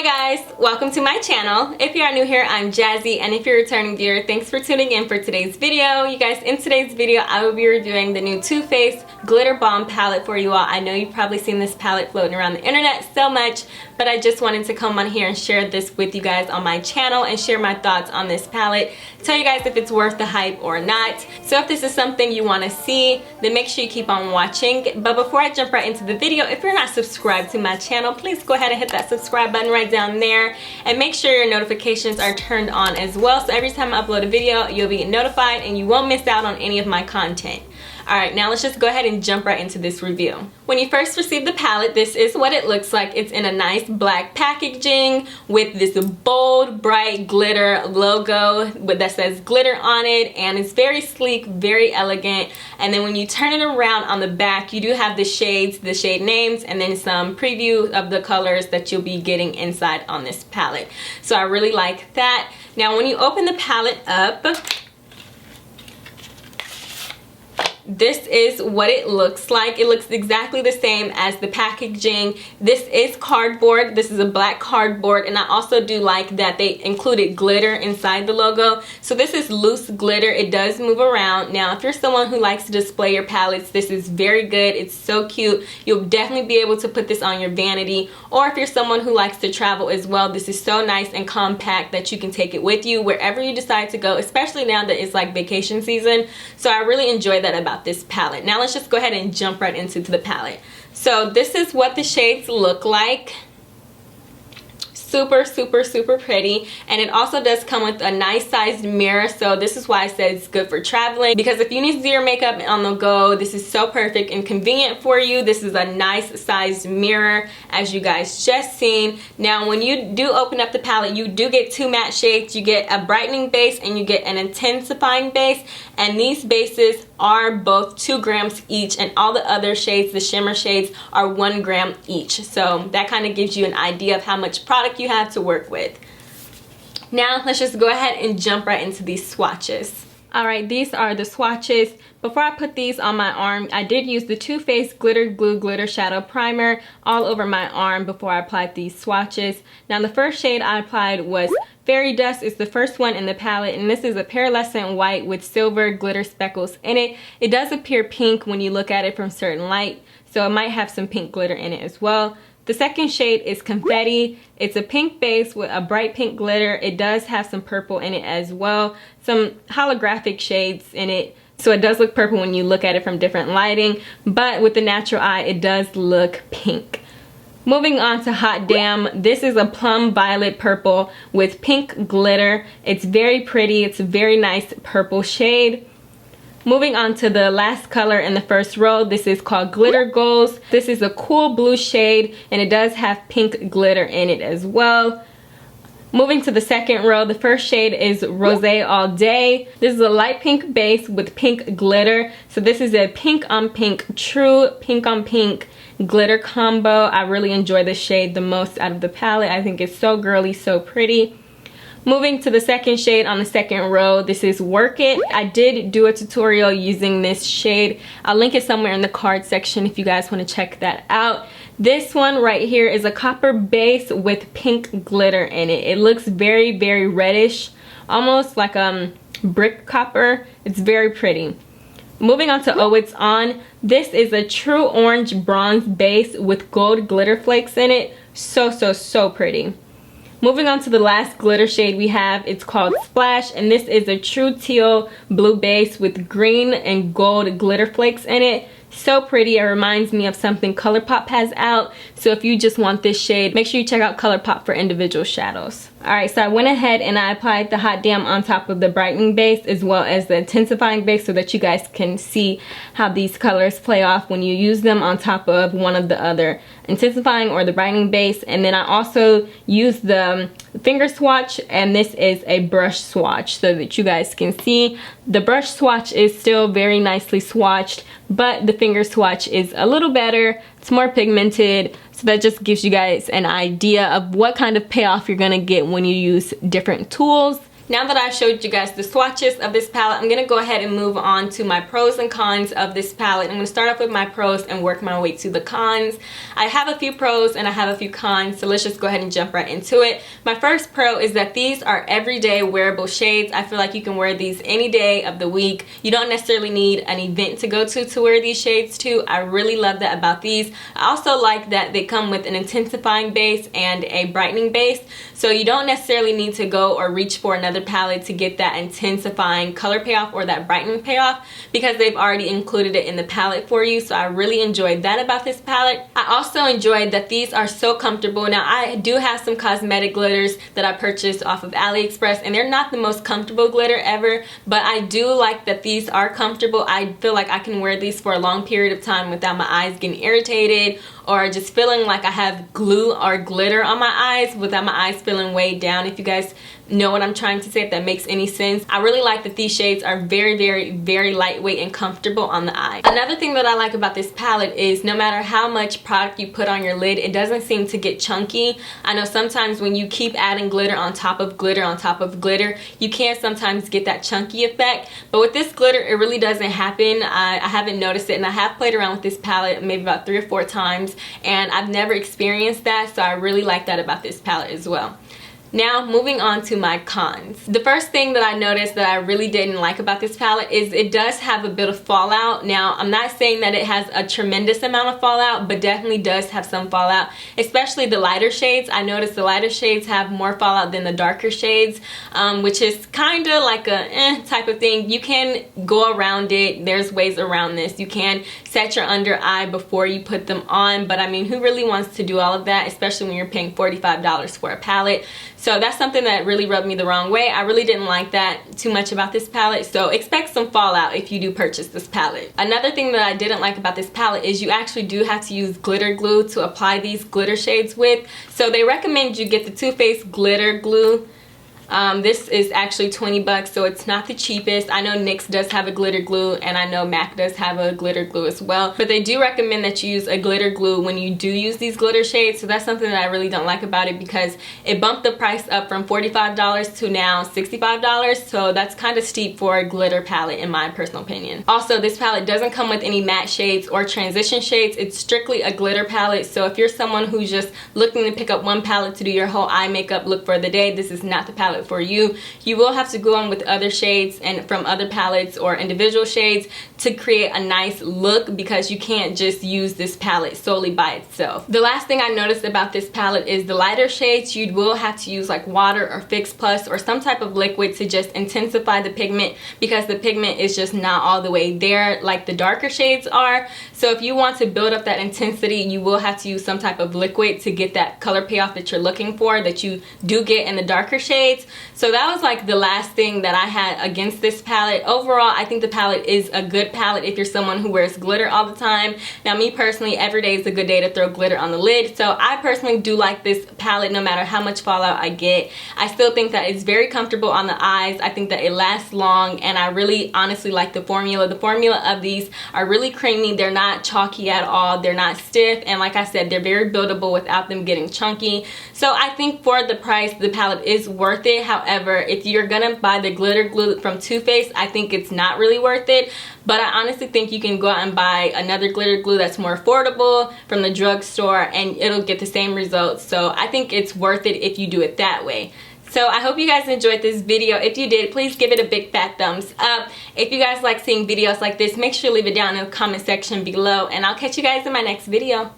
Hi guys, welcome to my channel. If you are new here, I'm Jazzy, and if you're a returning viewer, thanks for tuning in for today's video. You guys, in today's video, I will be reviewing the new Too Faced Glitter Bomb palette for you all. I know you've probably seen this palette floating around the internet so much, but I just wanted to come on here and share this with you guys on my channel and share my thoughts on this palette. Tell you guys if it's worth the hype or not. So if this is something you want to see, then make sure you keep on watching. But before I jump right into the video, if you're not subscribed to my channel, please go ahead and hit that subscribe button right down there, and make sure your notifications are turned on as well, so every time I upload a video you'll be notified and you won't miss out on any of my content. Alright, now let's just go ahead and jump right into this review. When you first receive the palette, this is what it looks like. It's in a nice black packaging with this bold, bright glitter logo that says glitter on it, and it's very sleek, very elegant. And then when you turn it around on the back, you do have the shades, the shade names, and then some preview of the colors that you'll be getting inside on this palette. So I really like that. Now when you open the palette up, this is what it looks like. It looks exactly the same as the packaging. This is cardboard. This is a black cardboard, and I also do like that they included glitter inside the logo. So this is loose glitter. It does move around. Now if you're someone who likes to display your palettes, this is very good. It's so cute. You'll definitely be able to put this on your vanity, or if you're someone who likes to travel as well, this is so nice and compact that you can take it with you wherever you decide to go, especially now that it's like vacation season. So I really enjoy that about this palette. Now let's just go ahead and jump right into the palette. So this is what the shades look like. Super, super, super pretty. And it also does come with a nice sized mirror, so this is why I said it's good for traveling, because if you need to do your makeup on the go, this is so perfect and convenient for you. This is a nice sized mirror, as you guys just seen. Now when you do open up the palette, you do get two matte shades. You get a brightening base and you get an intensifying base, and these bases are both 2 grams each, and all the other shades, the shimmer shades, are 1 gram each. So that kind of gives you an idea of how much product you have to work with. Now let's just go ahead and jump right into these swatches. Alright, these are the swatches. Before I put these on my arm, I did use the Too Faced Glitter Glue Glitter Shadow Primer all over my arm before I applied these swatches. Now the first shade I applied was Fairy Dust. It's the first one in the palette, and this is a pearlescent white with silver glitter speckles in it. It does appear pink when you look at it from certain light, so it might have some pink glitter in it as well. The second shade is Confetti. It's a pink base with a bright pink glitter. It does have some purple in it as well, some holographic shades in it. So it does look purple when you look at it from different lighting, but with the natural eye, it does look pink. Moving on to Hot Damn, this is a plum violet purple with pink glitter. It's very pretty. It's a very nice purple shade. Moving on to the last color in the first row, this is called Glitter Goals. This is a cool blue shade, and it does have pink glitter in it as well. Moving to the second row, the first shade is Rosé All Day. This is a light pink base with pink glitter. So this is a pink on pink, true pink on pink glitter combo. I really enjoy this shade the most out of the palette. I think it's so girly, so pretty. Moving to the second shade on the second row, this is Work It. I did do a tutorial using this shade. I'll link it somewhere in the card section if you guys want to check that out. This one right here is a copper base with pink glitter in it. It looks very, very reddish, almost like brick copper. It's very pretty. Moving on to Oh It's On. This is a true orange bronze base with gold glitter flakes in it. So, so, so pretty. Moving on to the last glitter shade we have, it's called Splash, and this is a true teal blue base with green and gold glitter flakes in it. So pretty. It reminds me of something ColourPop has out. So if you just want this shade, make sure you check out ColourPop for individual shadows. Alright, so I went ahead and I applied the Hot Damn on top of the brightening base as well as the intensifying base so that you guys can see how these colors play off when you use them on top of one of the other intensifying or the brightening base. And then I also used the finger swatch, and this is a brush swatch so that you guys can see. The brush swatch is still very nicely swatched, but the finger swatch is a little better. It's more pigmented, so that just gives you guys an idea of what kind of payoff you're gonna get when you use different tools. Now that I've showed you guys the swatches of this palette, I'm going to go ahead and move on to my pros and cons of this palette. I'm going to start off with my pros and work my way to the cons. I have a few pros and I have a few cons, so let's just go ahead and jump right into it. My first pro is that these are everyday wearable shades. I feel like you can wear these any day of the week. You don't necessarily need an event to go to wear these shades to. I really love that about these. I also like that they come with an intensifying base and a brightening base, so you don't necessarily need to go or reach for another palette to get that intensifying color payoff or that brightening payoff, because they've already included it in the palette for you. So I really enjoyed that about this palette. I also enjoyed that these are so comfortable. Now I do have some cosmetic glitters that I purchased off of AliExpress, and they're not the most comfortable glitter ever, but I do like that these are comfortable. I feel like I can wear these for a long period of time without my eyes getting irritated or just feeling like I have glue or glitter on my eyes, without my eyes feeling weighed down. If you guys know what I'm trying to say, if that makes any sense. I really like that these shades are very lightweight and comfortable on the eye. Another thing that I like about this palette is no matter how much product you put on your lid, it doesn't seem to get chunky. I know sometimes when you keep adding glitter on top of glitter on top of glitter, you can sometimes get that chunky effect, but with this glitter it really doesn't happen. I haven't noticed it, and I have played around with this palette maybe about 3 or 4 times, and I've never experienced that, so I really like that about this palette as well. Now moving on to my cons. The first thing that I noticed that I really didn't like about this palette is it does have a bit of fallout. Now I'm not saying that it has a tremendous amount of fallout, but definitely does have some fallout, especially the lighter shades. I noticed the lighter shades have more fallout than the darker shades, which is kind of like a type of thing. You can go around it. There's ways around this. You can set your under eye before you put them on, but I mean, who really wants to do all of that, especially when you're paying $45 for a palette? So that's something that really rubbed me the wrong way. I really didn't like that too much about this palette, so expect some fallout if you do purchase this palette. Another thing that I didn't like about this palette is you actually do have to use glitter glue to apply these glitter shades with. So they recommend you get the Too Faced glitter glue. This is actually 20 bucks, so it's not the cheapest. I know NYX does have a glitter glue, and I know MAC does have a glitter glue as well, but they do recommend that you use a glitter glue when you do use these glitter shades. So that's something that I really don't like about it, because it bumped the price up from $45 to now $65, so that's kind of steep for a glitter palette in my personal opinion. Also, this palette doesn't come with any matte shades or transition shades. It's strictly a glitter palette, so if you're someone who's just looking to pick up one palette to do your whole eye makeup look for the day, this is not the palette for you. You will have to go on with other shades and from other palettes or individual shades to create a nice look, because you can't just use this palette solely by itself. The last thing I noticed about this palette is the lighter shades. You will have to use like water or Fix Plus or some type of liquid to just intensify the pigment, because the pigment is just not all the way there like the darker shades are. So if you want to build up that intensity, you will have to use some type of liquid to get that color payoff that you're looking for, that you do get in the darker shades. So that was like the last thing that I had against this palette. Overall, I think the palette is a good palette if you're someone who wears glitter all the time. Now me personally, every day is a good day to throw glitter on the lid, so I personally do like this palette no matter how much fallout I get. I still think that it's very comfortable on the eyes. I think that it lasts long, and I really honestly like the formula. The formula of these are really creamy. They're not chalky at all. They're not stiff, and like I said, they're very buildable without them getting chunky. So I think for the price, the palette is worth it. However, if you're gonna buy the glitter glue from Too Faced, I think it's not really worth it. But I honestly think you can go out and buy another glitter glue that's more affordable from the drugstore, and it'll get the same results. So I think it's worth it if you do it that way. So I hope you guys enjoyed this video. If you did, please give it a big fat thumbs up. If you guys like seeing videos like this, make sure to leave it down in the comment section below, and I'll catch you guys in my next video.